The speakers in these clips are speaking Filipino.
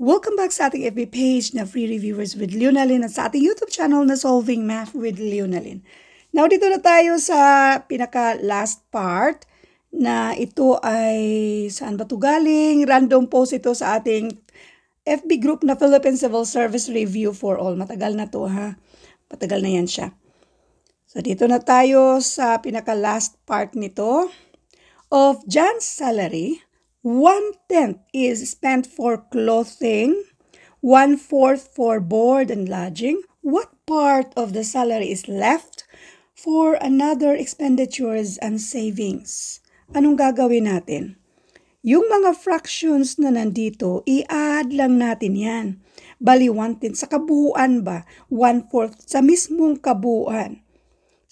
Welcome back sa ating FB page na Free Reviewers with Leonalyn at sa ating YouTube channel na Solving Math with Leonalyn. Now, dito na tayo sa pinaka-last part na ito ay, saan ba ito galing? Random post ito sa ating FB group na Philippine Civil Service Review for All. Matagal na to ha. Matagal na yan siya. So, dito na tayo sa pinaka-last part nito. Of John's salary, 1/10 is spent for clothing, 1/4 for board and lodging. What part of the salary is left for another expenditures and savings? Anong gagawin natin? Yung mga fractions na nandito, i-add lang natin yan. Bali 1/10 sa kabuuan ba? 1/4 sa mismong kabuuan.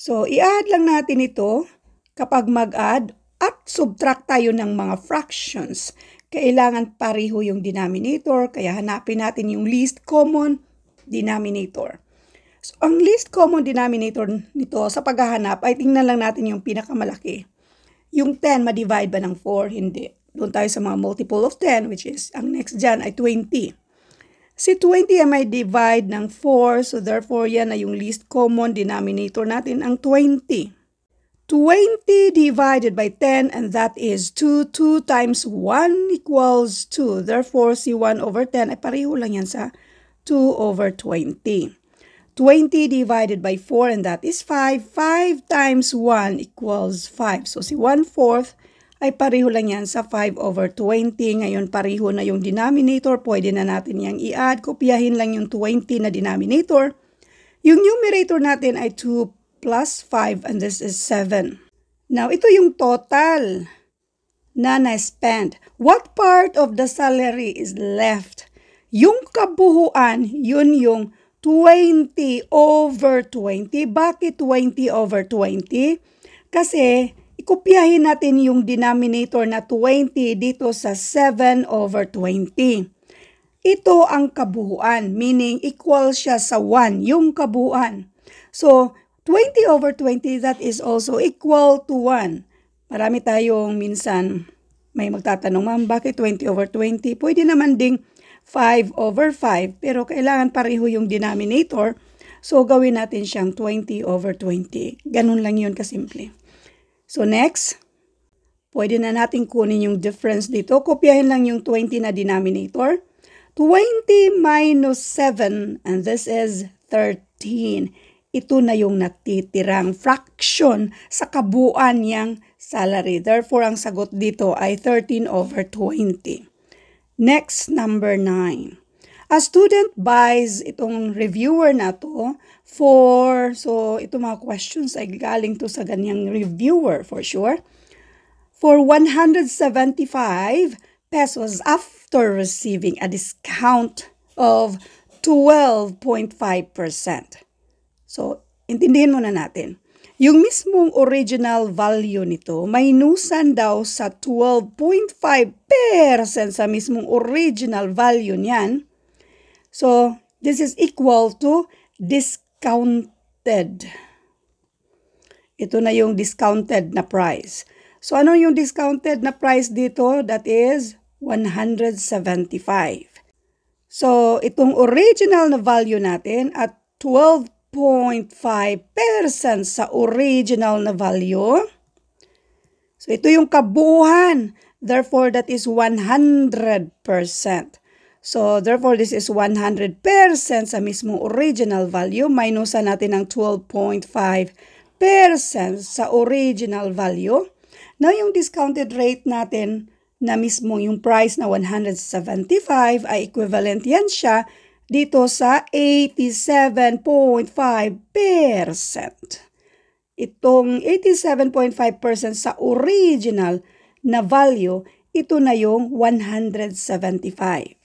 So, i-add lang natin ito kapag mag-add at subtract tayo ng mga fractions. Kailangan pareho yung denominator, kaya hanapin natin yung least common denominator. So, ang least common denominator nito sa paghahanap ay tingnan lang natin yung pinakamalaki. Yung 10, ma-divide ba ng 4? Hindi. Doon tayo sa mga multiple of 10, which is, ang next dyan ay 20. Si 20 ay may divide ng 4, so therefore yan ay yung least common denominator natin, ang 20. 20 divided by 10, and that is 2. 2 times 1 equals 2. Therefore, si 1 over 10 ay pareho lang yan sa 2 over 20. 20 divided by 4, and that is 5. 5 times 1 equals 5. So, si 1/4 ay pareho lang yan sa 5 over 20. Ngayon, pareho na yung denominator. Pwede na natin yang i-add. Kopyahin lang yung 20 na denominator. Yung numerator natin ay 2 plus 5, and this is 7. Now, ito yung total na na-spend. What part of the salary is left? Yung kabuuan, yun yung 20 over 20. Bakit 20 over 20? Kasi, ikopyahin natin yung denominator na 20 dito sa 7 over 20. Ito ang kabuuan, meaning equal siya sa 1, yung kabuuan. So, 20 over 20, that is also equal to 1. Marami tayong minsan may magtatanong, ma'am, bakit 20 over 20? Pwede naman ding 5 over 5, pero kailangan pareho yung denominator. So, gawin natin siyang 20 over 20. Ganun lang yun kasimple. So, next, pwede na natin kunin yung difference dito. Kopyahin lang yung 20 na denominator. 20 minus 7, and this is 13. Ito na yung natitirang fraction sa kabuuan niyang salary. Therefore, ang sagot dito ay 13 over 20. Next, number 9. A student buys itong reviewer na to so ito mga questions ay galing to sa ganyang reviewer for sure. For 175 pesos after receiving a discount of 12.5%. So, intindihin muna natin. Yung mismong original value nito, minusan daw sa 12.5% sa mismong original value niyan. So, this is equal to discounted. Ito na yung discounted na price. So, ano yung discounted na price dito? That is 175. So, itong original na value natin at 12.5% sa original na value. So, ito yung kabuuan. Therefore, that is 100%. So, therefore, this is 100% sa mismong original value. Minusan natin ang 12.5% sa original value. Now, yung discounted rate natin na mismo yung price na 175 ay equivalent yan siya dito sa 87.5%. Itong 87.5% sa original na value, ito na yung 175.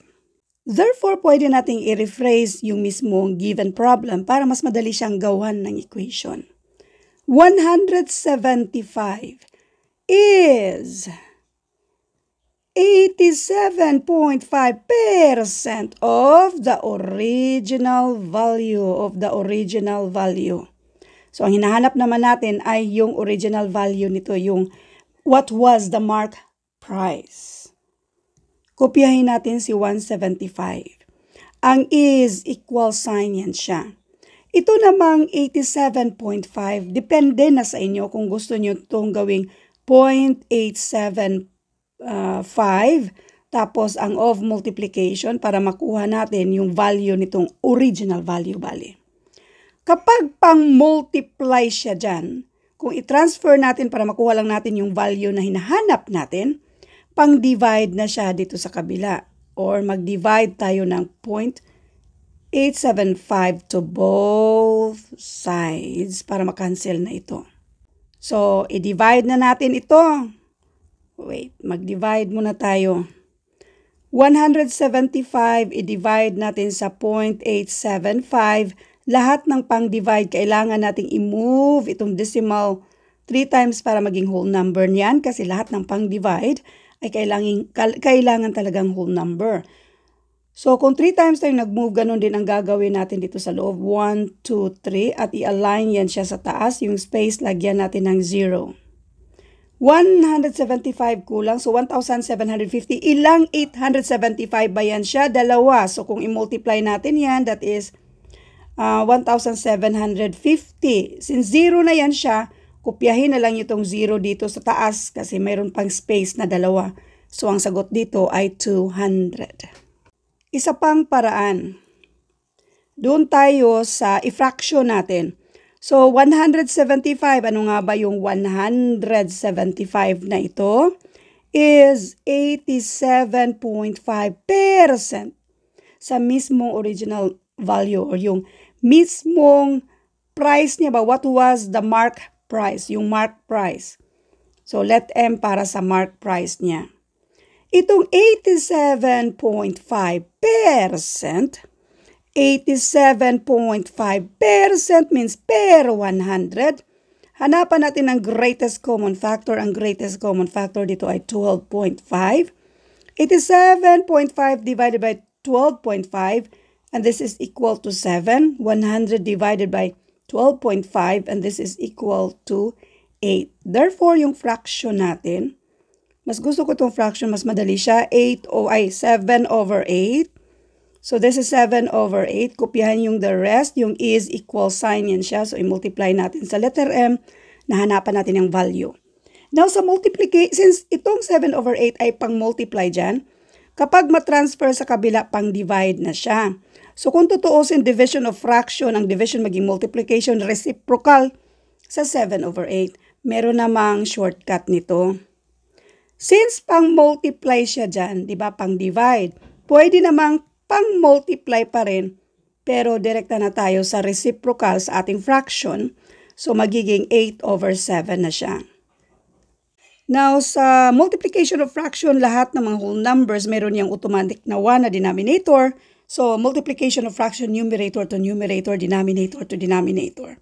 Therefore, pwede nating i-rephrase yung mismong given problem para mas madali siyang gawan ng equation. 175 is 87.5% of the original value. So, ang hinahanap naman natin ay yung original value nito, yung what was the mark price. kopyahin natin si 175. Ang is equal sign yan siya. Ito namang 87.5, depende na sa inyo kung gusto nyo itong gawing 0.875, tapos ang of multiplication para makuha natin yung value nitong original value bali. Kapag pang-multiply siya dyan, kung i-transfer natin para makuha lang natin yung value na hinahanap natin, pang-divide na siya dito sa kabila. Or mag-divide tayo ng 0.875 to both sides para makancel na ito. So, i-divide na natin ito. Wait, mag-divide muna tayo. 175, i-divide natin sa 0.875. Lahat ng pang-divide, kailangan nating i-move itong decimal 3 times para maging whole number niyan kasi lahat ng pang-divide ay kailangan talagang whole number. So, kung 3 times tayo nag-move, ganun din ang gagawin natin dito sa loob. 1, 2, 3 at i-align yan siya sa taas. Yung space, lagyan natin ng 0. 175 kulang, so 1,750. Ilang 875 ba yan siya? Dalawa. So, kung i-multiply natin yan, that is 1,750. Since 0 na yan siya, kopyahin na lang itong 0 dito sa taas kasi mayroon pang space na dalawa. So, ang sagot dito ay 200. Isa pang paraan. Doon tayo sa i-fraction natin. So, 175, ano nga ba yung 175 na ito? Is 87.5% sa mismong original value or yung mismong price niya ba? What was the mark price? Yung mark price. So, let M para sa mark price niya. Itong 87.5%, 87.5% means per 100. Hanapan natin ang greatest common factor. Ang greatest common factor dito ay 12.5. 87.5 divided by 12.5, and this is equal to 7. 100 divided by 12.5, and this is equal to 8. Therefore, yung fraction natin, mas gusto ko itong fraction, mas madali siya. 7 over 8. So, this is 7 over 8. Kopyahan yung the rest. Yung is equal sign yan siya. So, i-multiply natin sa letter M na hanapan natin yung value. Now, sa multiplication, since itong 7 over 8 ay pang-multiply dyan, kapag matransfer sa kabila, pang-divide na siya. So, kung tutuusin division of fraction, ang division maging multiplication, reciprocal sa 7 over 8. Meron namang shortcut nito. Since pang-multiply siya dyan, di ba, pang-divide, pwede namang pang-multiply pa rin, pero direkta na tayo sa reciprocal sa ating fraction, so magiging 8 over 7 na siya. Now, sa multiplication of fraction, lahat ng mga whole numbers, meron yung automatic na 1 na denominator, so multiplication of fraction, numerator to numerator, denominator to denominator.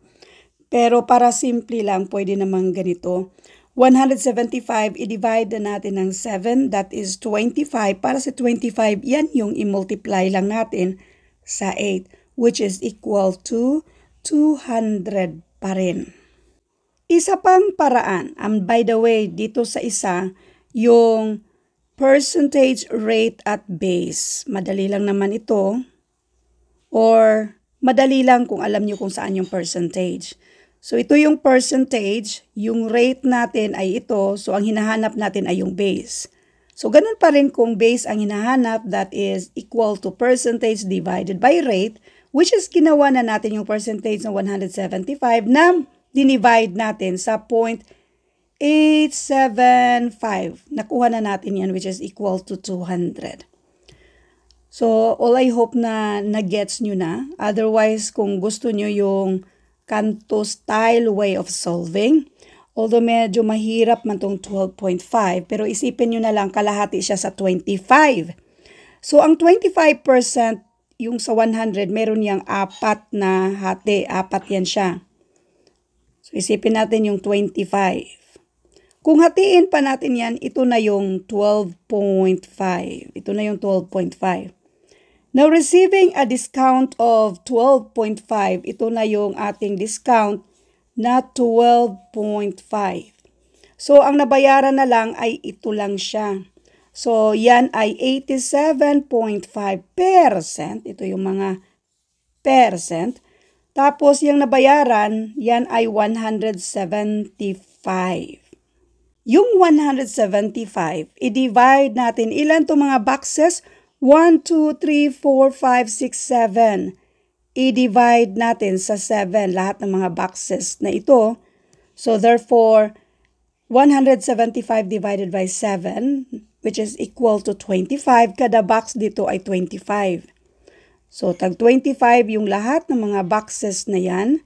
Pero para simple lang, pwede namang ganito. 175, i-divide na natin ng 7, that is 25. Para sa 25, yan yung i-multiply lang natin sa 8, which is equal to 200 pa rin. Isa pang paraan, by the way, dito sa isa, yung percentage rate at base. Madali lang naman ito, or madali lang kung alam nyo kung saan yung percentage. So, ito yung percentage, yung rate natin ay ito, so ang hinahanap natin ay yung base. So, ganun pa rin kung base ang hinahanap, that is equal to percentage divided by rate, which is ginawa na natin yung percentage ng 175 na dinivide natin sa 0.875. Nakuha na natin yan, which is equal to 200. So, all I hope na nag-gets nyo na. Otherwise, kung gusto nyo yung Canto style way of solving. Although medyo mahirap man tong 12.5, pero isipin nyo na lang kalahati siya sa 25. So, ang 25%, yung sa 100, meron niyang 4 na hati. 4 yan siya. So, isipin natin yung 25. Kung hatiin pa natin yan, ito na yung 12.5. Ito na yung 12.5. Now, receiving a discount of 12.5, ito na yung ating discount na 12.5. So, ang nabayaran na lang ay ito lang siya. So, yan ay 87.5%. Ito yung mga percent. Tapos, yung nabayaran, yan ay 175. Yung 175, i-divide natin. Ilan to mga boxes? 1, 2, 3, 4, 5, 6, 7. I-divide natin sa 7 lahat ng mga boxes na ito. So, therefore, 175 divided by 7, which is equal to 25. Kada box dito ay 25. So, tag 25 yung lahat ng mga boxes na yan.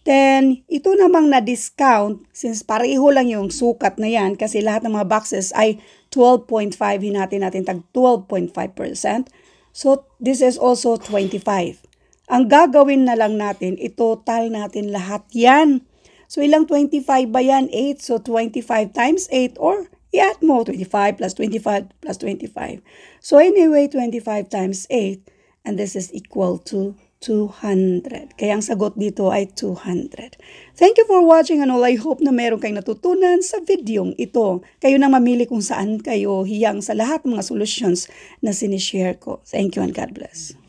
Then, ito namang na-discount, since pareho lang yung sukat na yan, kasi lahat ng mga boxes ay 12.5, hinati natin tag 12.5%. So, this is also 25. Ang gagawin na lang natin, i-total natin lahat yan. So, ilang 25 ba yan? 8. So, 25 times 8 or i-add mo 25 plus 25 plus 25. So, anyway, 25 times 8 and this is equal to 200. Kaya ang sagot dito ay 200. Thank you for watching and all. I hope na meron kayong natutunan sa videong ito. Kayo na mamili kung saan kayo hiyang sa lahat ng mga solutions na sinishare ko. Thank you and God bless.